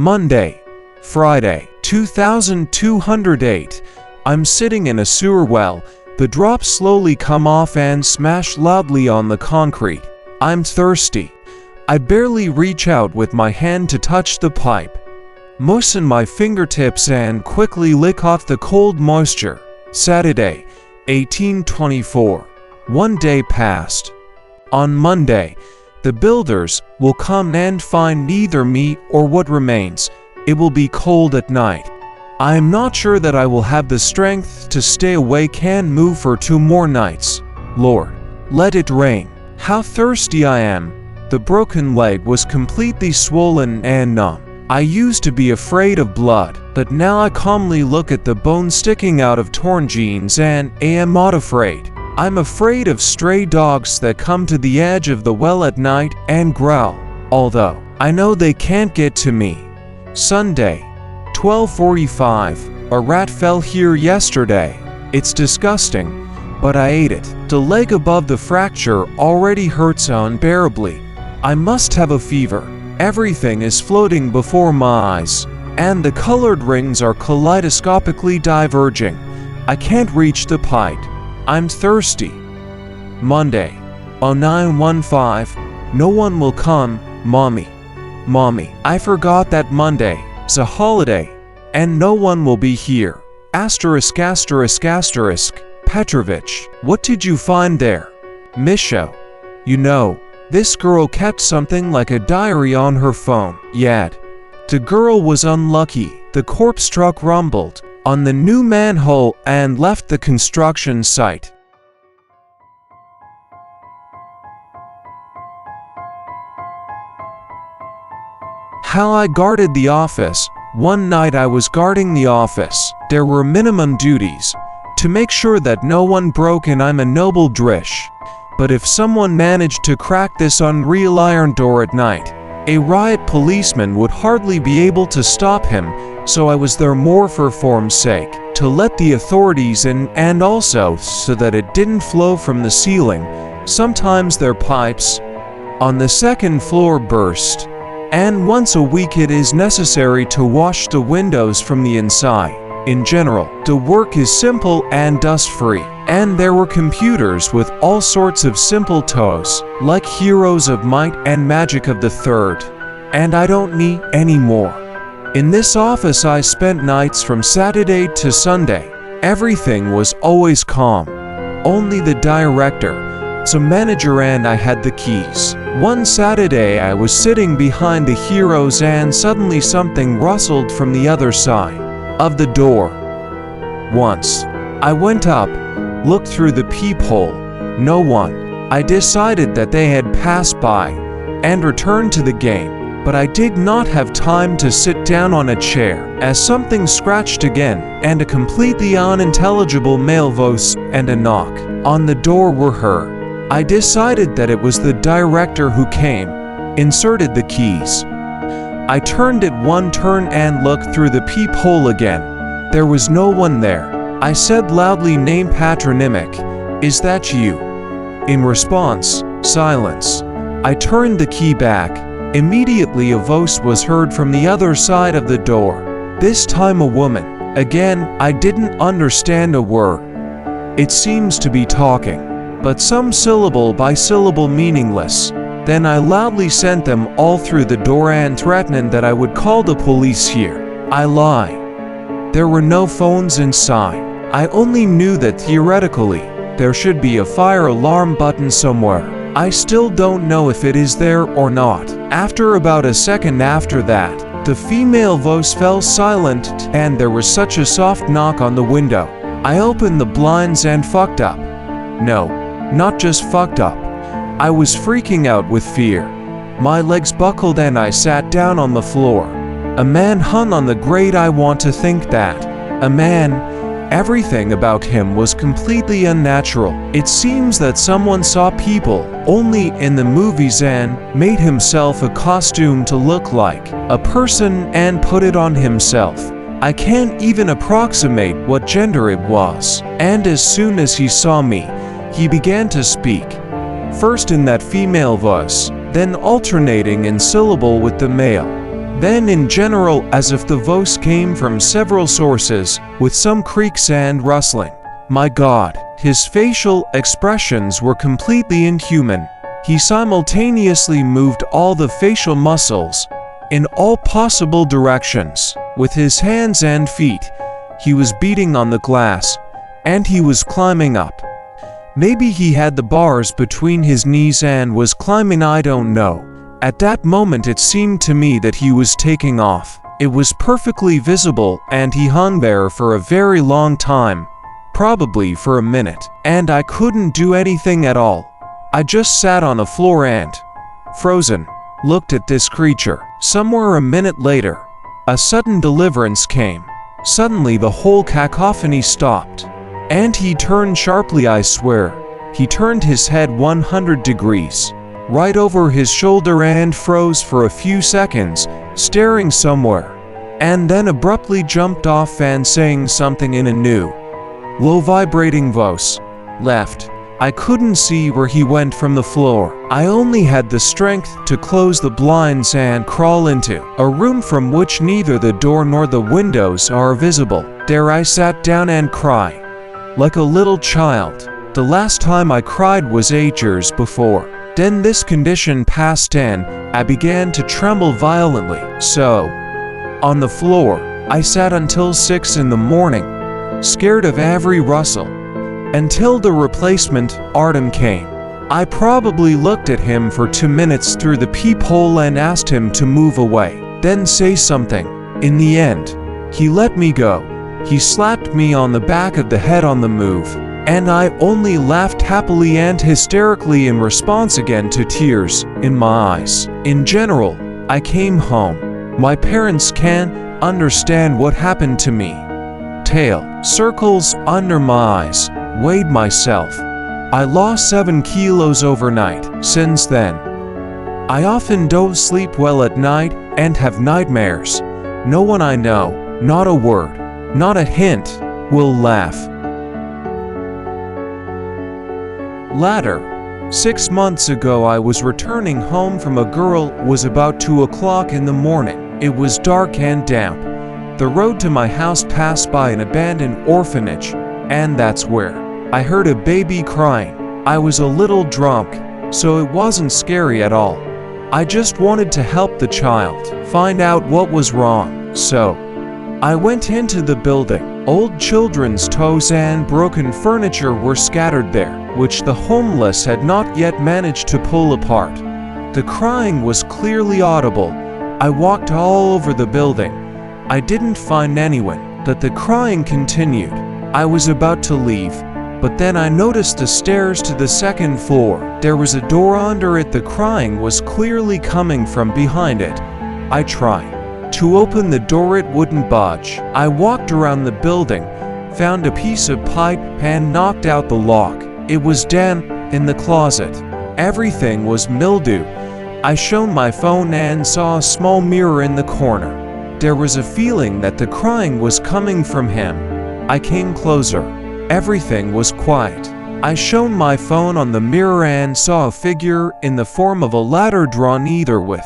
Monday, Friday, 2208. I'm sitting in a sewer well. The drops slowly come off and smash loudly on the concrete. I'm thirsty. I barely reach out with my hand to touch the pipe. Moisten my fingertips and quickly lick off the cold moisture. Saturday, 1824. One day passed. On Monday, the builders will come and find neither me or what remains. It will be cold at night. I am not sure that I will have the strength to stay awake and move for 2 more nights. Lord, let it rain. How thirsty I am. The broken leg was completely swollen and numb. I used to be afraid of blood, but now I calmly look at the bone sticking out of torn jeans and am not afraid. I'm afraid of stray dogs that come to the edge of the well at night and growl, although I know they can't get to me. Sunday, 12:45. A rat fell here yesterday. It's disgusting, but I ate it. The leg above the fracture already hurts unbearably. I must have a fever. Everything is floating before my eyes, and the colored rings are kaleidoscopically diverging. I can't reach the pipe. I'm thirsty. Monday, 0915. No one will come, Mommy. Mommy, I forgot that Monday is a holiday, and no one will be here. Asterisk asterisk asterisk. Petrovich, what did you find there? Misho. You know, this girl kept something like a diary on her phone. Yet, the girl was unlucky. The corpse truck rumbled on the new manhole and left the construction site. How I guarded the office. One night I was guarding the office. There were minimum duties to make sure that no one broke in. I'm a noble drish. But if someone managed to crack this unreal iron door at night, a riot policeman would hardly be able to stop him, so I was there more for form's sake, to let the authorities in, and also so that it didn't flow from the ceiling. Sometimes their pipes on the 2nd floor burst, and once a week it is necessary to wash the windows from the inside. In general, the work is simple and dust-free, and there were computers with all sorts of simple toys, like Heroes of Might and Magic of the Third, and I don't need any more. In this office I spent nights from Saturday to Sunday. Everything was always calm. Only the director, the manager, and I had the keys. One Saturday I was sitting behind the Heroes and suddenly something rustled from the other side of the door. Once I went up, looked through the peephole. No one. I decided that they had passed by and returned to the game, but I did not have time to sit down on a chair as something scratched again, and a completely unintelligible male voice and a knock on the door were heard. I decided that it was the director who came, inserted the keys. I turned it one turn and looked through the peephole again. There was no one there. I said loudly, name patronymic, "Is that you?" In response, silence. I turned the key back. Immediately a voice was heard from the other side of the door. This time a woman. Again, I didn't understand a word. It seems to be talking, but some syllable by syllable meaningless. Then I loudly sent them all through the door and threatened that I would call the police here. I lied. There were no phones inside. I only knew that theoretically, there should be a fire alarm button somewhere. I still don't know if it is there or not. After about a second after that, the female voice fell silent and there was such a soft knock on the window. I opened the blinds and fucked up. No, not just fucked up. I was freaking out with fear. My legs buckled and I sat down on the floor. A man hung on the grate. I want to think that a man. Everything about him was completely unnatural. It seems that someone saw people only in the movies and made himself a costume to look like a person and put it on himself. I can't even approximate what gender it was. And as soon as he saw me, he began to speak. First in that female voice, then alternating in syllable with the male. Then in general, as if the voice came from several sources, with some creaks and rustling. My God, his facial expressions were completely inhuman. He simultaneously moved all the facial muscles in all possible directions. With his hands and feet, he was beating on the glass, and he was climbing up. Maybe he had the bars between his knees and was climbing, I don't know. At that moment it seemed to me that he was taking off. It was perfectly visible, and he hung there for a very long time, probably for a minute, and I couldn't do anything at all. I just sat on the floor and, frozen, looked at this creature. Somewhere a minute later, a sudden deliverance came. Suddenly the whole cacophony stopped, and he turned sharply. I swear, he turned his head 100 degrees, right over his shoulder, and froze for a few seconds, staring somewhere, and then abruptly jumped off and saying something in a new, low vibrating voice, left. I couldn't see where he went from the floor. I only had the strength to close the blinds and crawl into a room from which neither the door nor the windows are visible. There I sat down and cried, like a little child. The last time I cried was 8 years before. Then this condition passed and I began to tremble violently. So, on the floor, I sat until 6 in the morning, scared of every rustle, until the replacement, Artem, came. I probably looked at him for 2 minutes through the peephole and asked him to move away, then say something. In the end, he let me go. He slapped me on the back of the head on the move, and I only laughed happily and hysterically in response, again to tears in my eyes. In general, I came home. My parents can't understand what happened to me. Tail circles under my eyes. Weighed myself. I lost 7 kilos overnight. Since then, I often don't sleep well at night and have nightmares. No one I know, not a word, not a hint, will laugh. Later, 6 months ago, I was returning home from a girl. It was about 2 o'clock in the morning. It was dark and damp. The road to my house passed by an abandoned orphanage, and that's where I heard a baby crying. I was a little drunk, so it wasn't scary at all. I just wanted to help the child, find out what was wrong. So, I went into the building. Old children's toys and broken furniture were scattered there, which the homeless had not yet managed to pull apart. The crying was clearly audible. I walked all over the building. I didn't find anyone, but the crying continued. I was about to leave, but then I noticed the stairs to the second floor. There was a door under it. The crying was clearly coming from behind it. I tried to open the door. It wouldn't budge. I walked around the building, found a piece of pipe, and knocked out the lock. It was damp in the closet. Everything was mildew. I shone my phone and saw a small mirror in the corner. There was a feeling that the crying was coming from him. I came closer. Everything was quiet. I shone my phone on the mirror and saw a figure in the form of a ladder drawn either with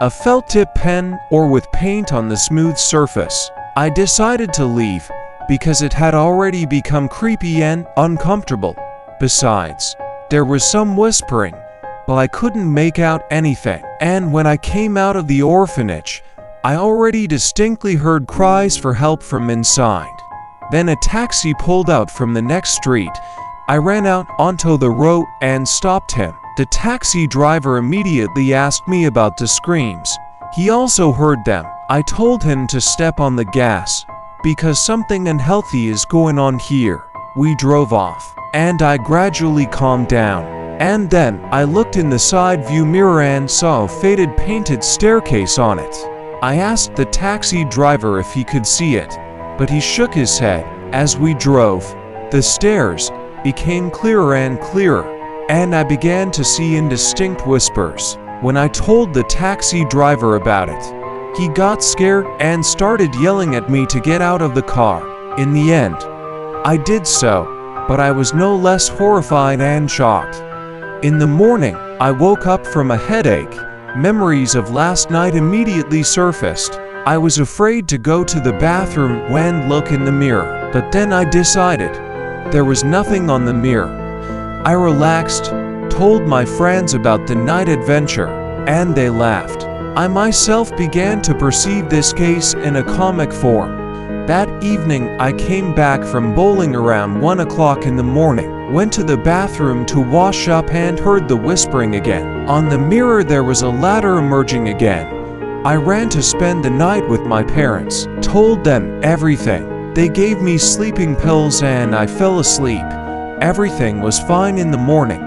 a felt tip pen or with paint on the smooth surface. I decided to leave because it had already become creepy and uncomfortable. Besides, there was some whispering, but I couldn't make out anything. And when I came out of the orphanage, I already distinctly heard cries for help from inside. Then a taxi pulled out from the next street. I ran out onto the road and stopped him. The taxi driver immediately asked me about the screams. He also heard them. I told him to step on the gas, because something unhealthy is going on here. We drove off, and I gradually calmed down. And then I looked in the side view mirror and saw a faded painted staircase on it. I asked the taxi driver if he could see it, but he shook his head. As we drove, the stairs became clearer and clearer, and I began to see indistinct whispers. When I told the taxi driver about it, he got scared and started yelling at me to get out of the car. In the end, I did so, but I was no less horrified and shocked. In the morning, I woke up from a headache Memories of last night immediately surfaced. I was afraid to go to the bathroom and look in the mirror, but then I decided there was nothing on the mirror. I relaxed, told my friends about the night adventure, and they laughed. I myself began to perceive this case in a comic form. That evening, I came back from bowling around 1 o'clock in the morning, went to the bathroom to wash up and heard the whispering again. On the mirror there was a ladder emerging again. I ran to spend the night with my parents, told them everything. They gave me sleeping pills and I fell asleep. Everything was fine in the morning.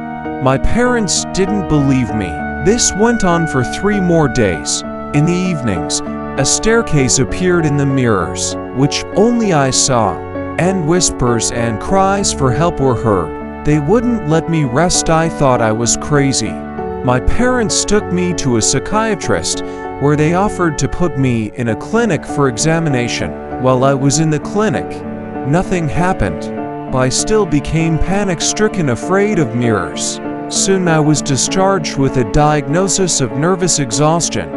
My parents didn't believe me. This went on for 3 more days. In the evenings, a staircase appeared in the mirrors, which only I saw, and whispers and cries for help were heard. They wouldn't let me rest. I thought I was crazy. My parents took me to a psychiatrist, where they offered to put me in a clinic for examination. While I was in the clinic, nothing happened, but I still became panic-stricken, afraid of mirrors. Soon I was discharged with a diagnosis of nervous exhaustion.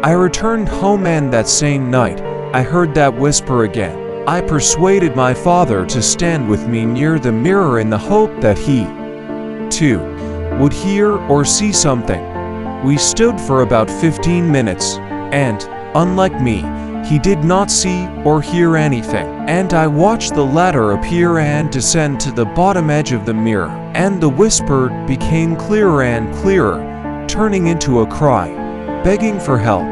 I returned home and that same night, I heard that whisper again. I persuaded my father to stand with me near the mirror in the hope that he, too, would hear or see something. We stood for about 15 minutes, and, unlike me, he did not see or hear anything. And I watched the ladder appear and descend to the bottom edge of the mirror, and the whisper became clearer and clearer, turning into a cry, begging for help.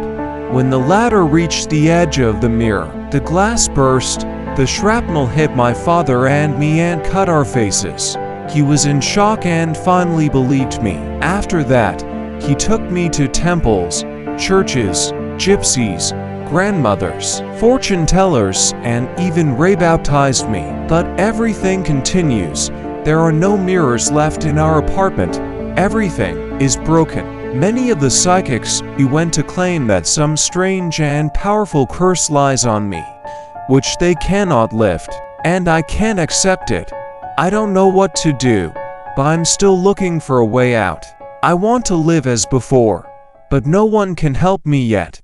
When the ladder reached the edge of the mirror, the glass burst, the shrapnel hit my father and me and cut our faces. He was in shock and finally believed me. After that, he took me to temples, churches, gypsies, grandmothers, fortune tellers, and even rebaptized me. But everything continues. There are no mirrors left in our apartment. Everything is broken. Many of the psychics we went to claim that some strange and powerful curse lies on me, which they cannot lift, and I can't accept it. I don't know what to do, but I'm still looking for a way out. I want to live as before, but no one can help me yet.